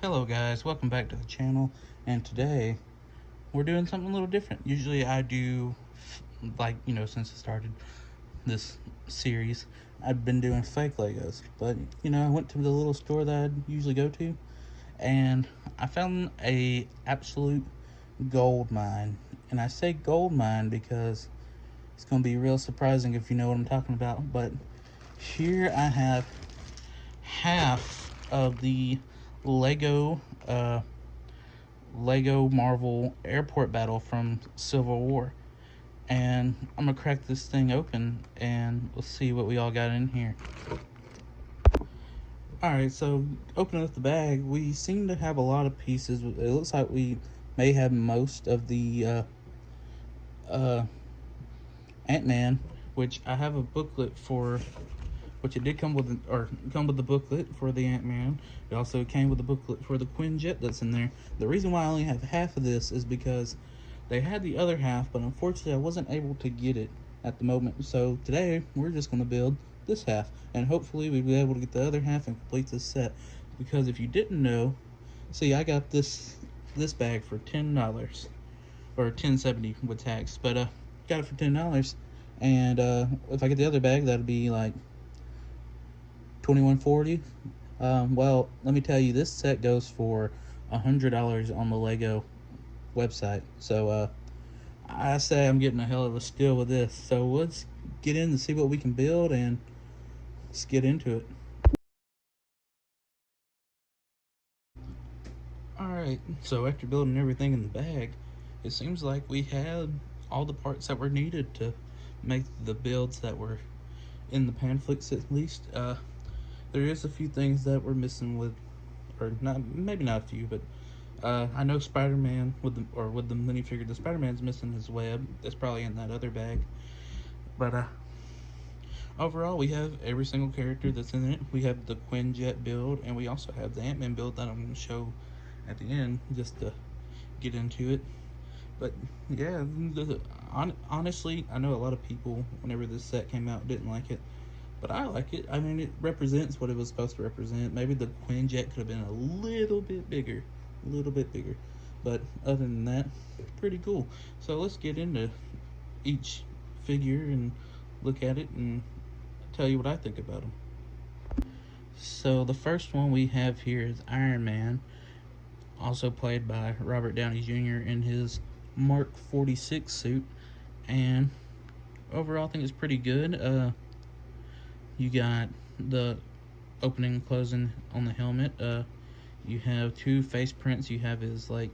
Hello guys, welcome back to the channel, and today we're doing something a little different. Usually I do, since I started this series, I've been doing fake Legos, but I went to the little store that I usually go to, and I found a absolute gold mine. And I say gold mine because it's going to be real surprising if you know what I'm talking about. But here I have half of the Lego uh, Lego Marvel Airport Battle from Civil War. And I'm gonna crack this thing open and let's see what we all got in here. Alright, so opening up the bag, we seem to have a lot of pieces. It looks like we may have most of the uh, Ant-Man, which I have a booklet for, which it did come with, come with the booklet for the Ant-Man. It also came with the booklet for the Quinjet that's in there. The reason why I only have half of this is because they had the other half, but unfortunately I wasn't able to get it at the moment. So today we're just going to build this half, and hopefully we'll be able to get the other half and complete this set. Because if you didn't know, see, I got this bag for $10 or $10.70 with tax, but got it for $10. And if I get the other bag, that'll be like $21.40. Well, let me tell you, this set goes for $100 on the Lego website. So I say I'm getting a hell of a steal with this. So let's get in and see what we can build, and let's get into it. Alright, so after building everything in the bag, it seems like we had all the parts that were needed to make the builds that were in the pamphlets, at least. There is a few things that we're missing with, or not, maybe not a few, but I know Spider-Man with the minifigure, the Spider-Man's missing his web. That's probably in that other bag. But overall, we have every single character that's in it. We have the Quinjet build, and we also have the Ant-Man build that I'm going to show at the end, just to get into it. But yeah, honestly, I know a lot of people, whenever this set came out, didn't like it. But I like it. I mean, it represents what it was supposed to represent. Maybe the Quinjet could have been a little bit bigger. A little bit bigger. But other than that, pretty cool. So let's get into each figure and look at it and tell you what I think about them. So the first one we have here is Iron Man, also played by Robert Downey Jr. in his Mark 46 suit. And overall, I think it's pretty good. You got the opening and closing on the helmet. You have two face prints. You have his, like,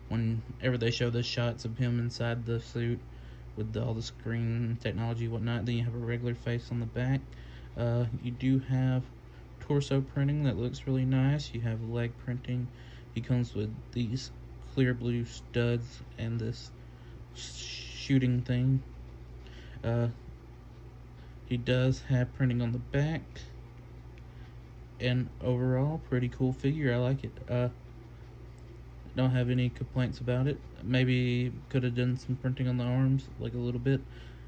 whenever they show the shots of him inside the suit with all the screen technology and whatnot, then you have a regular face on the back. You do have torso printing that looks really nice. You have leg printing. He comes with these clear blue studs and this shooting thing. He does have printing on the back, and overall, pretty cool figure. I like it. Don't have any complaints about it. Maybe could have done some printing on the arms, like a little bit.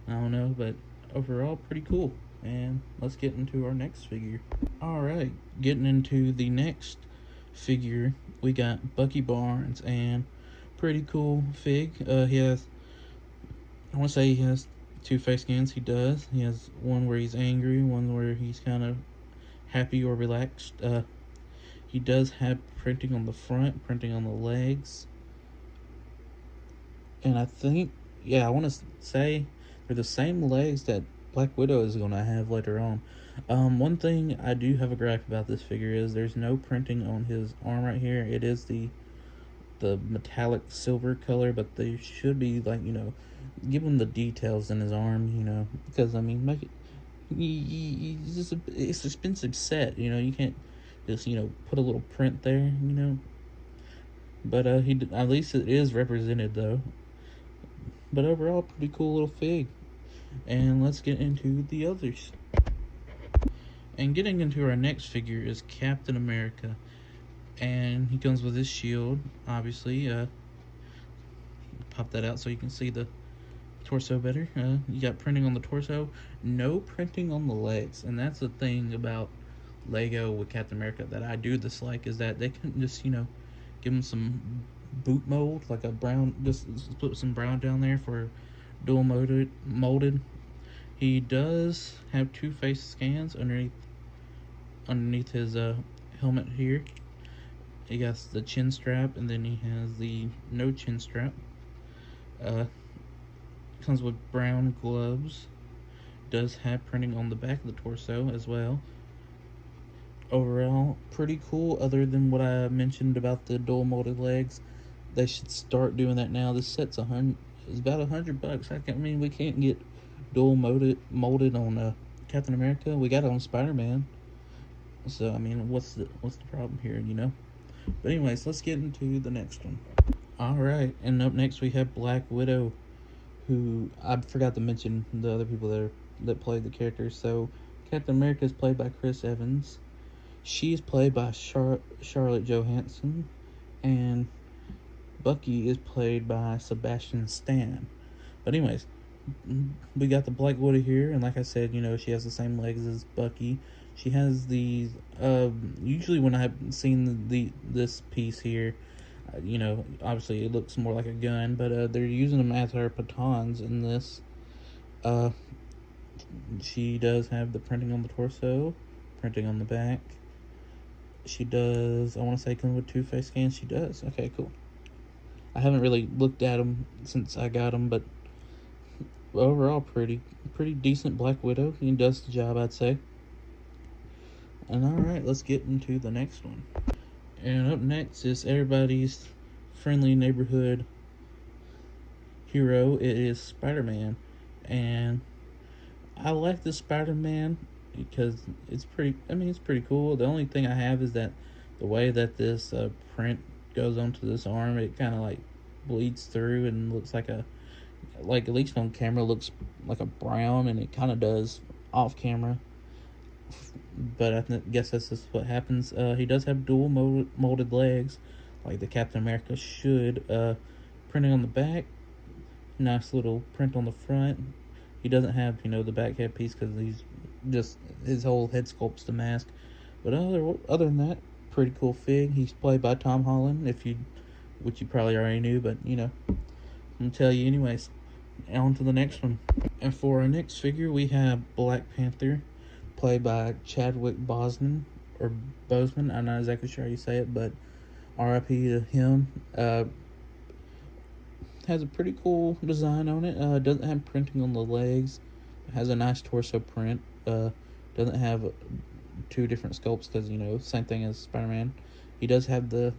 I don't know, but overall, pretty cool. And let's get into our next figure. Alright, getting into the next figure, we got Bucky Barnes, and pretty cool fig. He has, I want to say he has two face scans. He does. He has one where he's angry, one where he's kind of happy or relaxed. He does have printing on the front, printing on the legs, and I think, yeah, I want to say they're the same legs that Black Widow is going to have later on. One thing I do have a gripe about this figure is there's no printing on his arm right here. It is the metallic silver color, but they should be, like, give him the details in his arm, because I mean, make it. It's just it's expensive set, you can't just put a little print there. But he, at least it is represented though. But overall, pretty cool little fig. And let's get into the others. And getting into our next figure is Captain America, and he comes with his shield, obviously. Pop that out so you can see the torso better. You got printing on the torso, no printing on the legs, and that's the thing about Lego with Captain America that I do dislike is that they couldn't just, give him some boot mold, like a brown, just put some brown down there for dual molded. He does have two face scans underneath his helmet here. He got the chin strap, and then he has the no chin strap. Uh, Comes with brown gloves. Does have printing on the back of the torso as well. Overall, pretty cool. Other than what I mentioned about the dual molded legs, they should start doing that now. This set's is about $100. I mean, we can't get dual molded on Captain America. We got it on Spider-Man. So I mean, what's the problem here? But anyways, let's get into the next one. All right, and up next we have Black Widow, who I forgot to mention the other people that played the characters. So Captain America is played by Chris Evans. She's played by Scarlett Johansson, and Bucky is played by Sebastian Stan. But anyways, we got the Black Widow here, and like I said, she has the same legs as Bucky. She has these. Usually, when I've seen this piece here, obviously it looks more like a gun, but they're using them as her batons in this. She does have the printing on the torso, printing on the back. She does. I want to say come with two face scans. She does. Okay, cool. I haven't really looked at them since I got them, but overall, pretty decent Black Widow. He does the job, I'd say. And all right, let's get into the next one. And up next is everybody's friendly neighborhood hero. It is Spider-Man, and I like this Spider-Man because it's pretty. I mean, it's pretty cool. The only thing I have is that the way that this print goes onto this arm, it kind of like bleeds through and looks like at least on camera, looks like a brown, and it kind of does off camera. But I guess that's just what happens. He does have dual molded legs, like the Captain America should. Printing on the back, nice little print on the front. He doesn't have, the back head piece because he's just his whole head sculpt's the mask. But other than that, pretty cool fig. He's played by Tom Holland, which you probably already knew, but I'm gonna tell you anyways. On to the next one. And for our next figure, we have Black Panther, played by Chadwick Boseman, or Boseman. I'm not exactly sure how you say it, but R.I.P. to him. Has a pretty cool design on it. Doesn't have printing on the legs. Has a nice torso print. Doesn't have two different sculpts because, same thing as Spider-Man. He does have the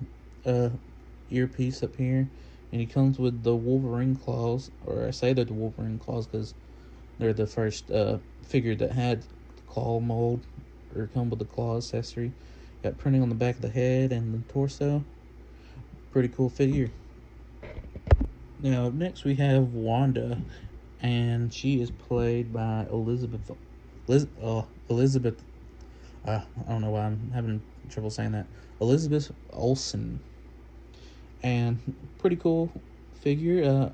earpiece up here, and he comes with the Wolverine claws, or I say they're the Wolverine claws because they're the first figure that had the claw mold, or come with the claw accessory. Got printing on the back of the head and the torso. Pretty cool figure. Now, up next we have Wanda, and she is played by Elizabeth. I don't know why I'm having trouble saying that. Elizabeth Olsen, and pretty cool figure.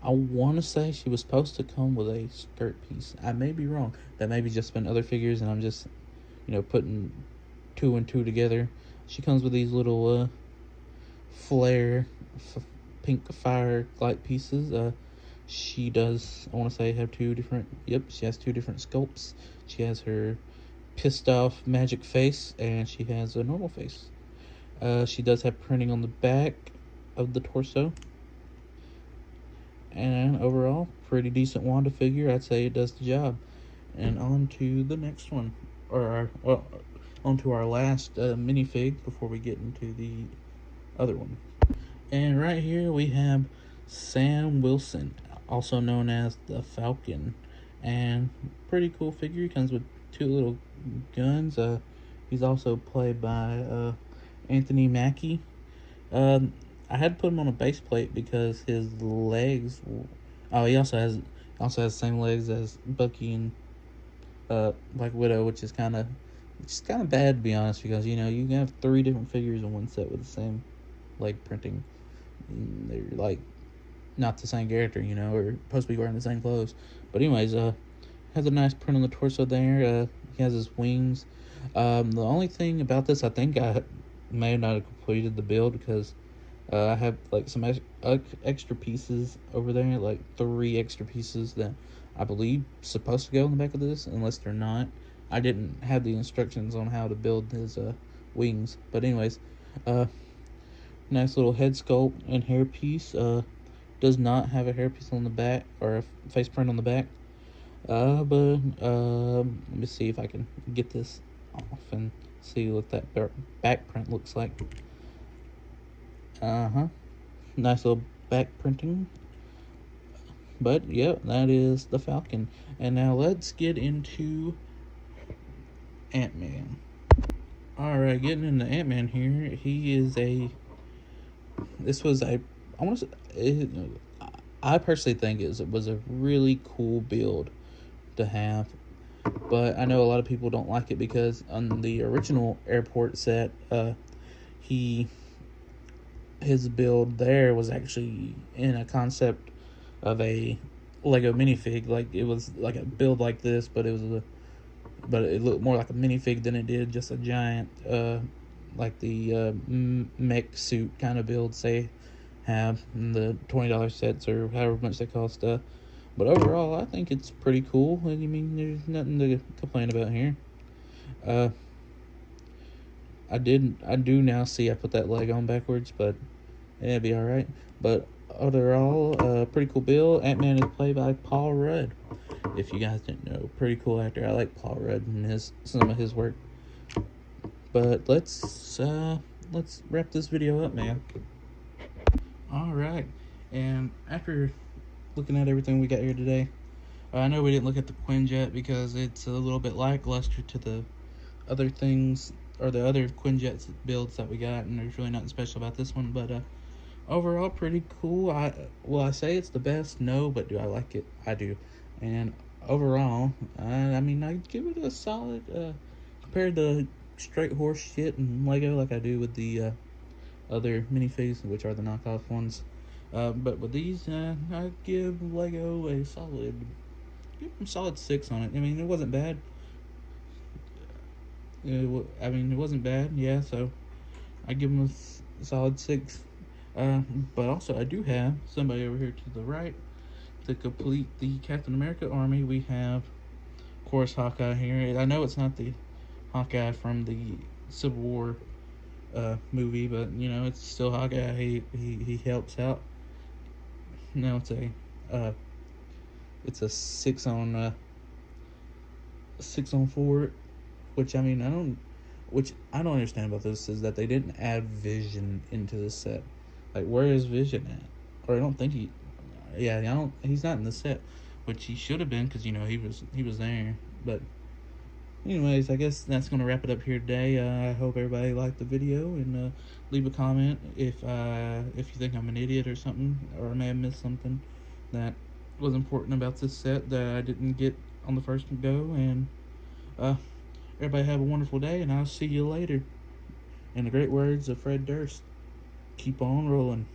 I want to say she was supposed to come with a skirt piece. I may be wrong. That may be just been other figures, and I'm just, putting two and two together. She comes with these little flare pink fire light pieces. She does, I want to say, have two different. Yep, she has two different sculpts. She has her pissed off magic face, and she has a normal face. She does have printing on the back of the torso. And overall, pretty decent Wanda figure. I'd say it does the job. And on to the next one, on to our last minifig before we get into the other one. And right here we have Sam Wilson, also known as the Falcon, and pretty cool figure. He comes with two little guns. He's also played by Anthony Mackie. I had to put him on a base plate because his legs. Oh, he also has the same legs as Bucky and Black Widow, which is kind of bad, to be honest, because you can have three different figures in one set with the same leg printing. They're like not the same character, or supposed to be wearing the same clothes. But anyways, has a nice print on the torso there. He has his wings. The only thing about this, I think I may not have completed the build because I have like some extra pieces over there, like 3 extra pieces that I believe supposed to go in the back of this, unless they're not. I didn't have the instructions on how to build his wings, but anyways, uh, nice little head sculpt and hairpiece. Does not have a hairpiece on the back or a face print on the back. But let me see if I can get this off and see what that back print looks like. Nice little back printing. But yep, that is the Falcon. And now let's get into Ant-Man. Alright, getting into Ant-Man here. He is this was a, I want to say, I personally think it was a really cool build to have. But I know a lot of people don't like it because on the original airport set, his build there was actually in a concept of a Lego minifig. Like it was like a build like this, but but it looked more like a minifig than it did just a giant, like the mech suit kind of builds they have in the $20 sets or however much they cost. But overall, I think it's pretty cool. I mean, there's nothing to complain about here. Uh, I do now see I put that leg on backwards, but it'd be all right. But overall, pretty cool build. Ant-Man is played by Paul Rudd. If you guys didn't know, pretty cool actor. I like Paul Rudd and some of his work. But let's wrap this video up, man. All right, and after looking at everything we got here today, I know we didn't look at the Quinjet because it's a little bit lackluster to the other things or the other Quinjet builds that we got, and there's really nothing special about this one. But overall, pretty cool. I say it's the best? No, but do I like it? I do. And overall, I mean, I'd give it a solid. Compared to straight horse shit and Lego, like I do with the other minifigs, which are the knockoff ones. But with these, I'd give Lego a give them solid 6 on it. I mean, it wasn't bad. I mean, it wasn't bad. Yeah, so I give them a solid 6. But also, I do have somebody over here to the right to complete the Captain America army. We have, of course, Hawkeye here. I know it's not the Hawkeye from the Civil War movie, but you know it's still Hawkeye. He helps out. Now it's a 6-on-4, which I mean which I don't understand about this is that they didn't add Vision into the set. Like, where is Vision at? Or I don't think he's not in the set, which he should have been because you know he was there. But anyways, I guess that's gonna wrap it up here today. I hope everybody liked the video, and leave a comment if you think I'm an idiot or something, or I may have missed something that was important about this set that I didn't get on the first go. And everybody have a wonderful day, and I'll see you later. In the great words of Fred Durst, keep on rolling.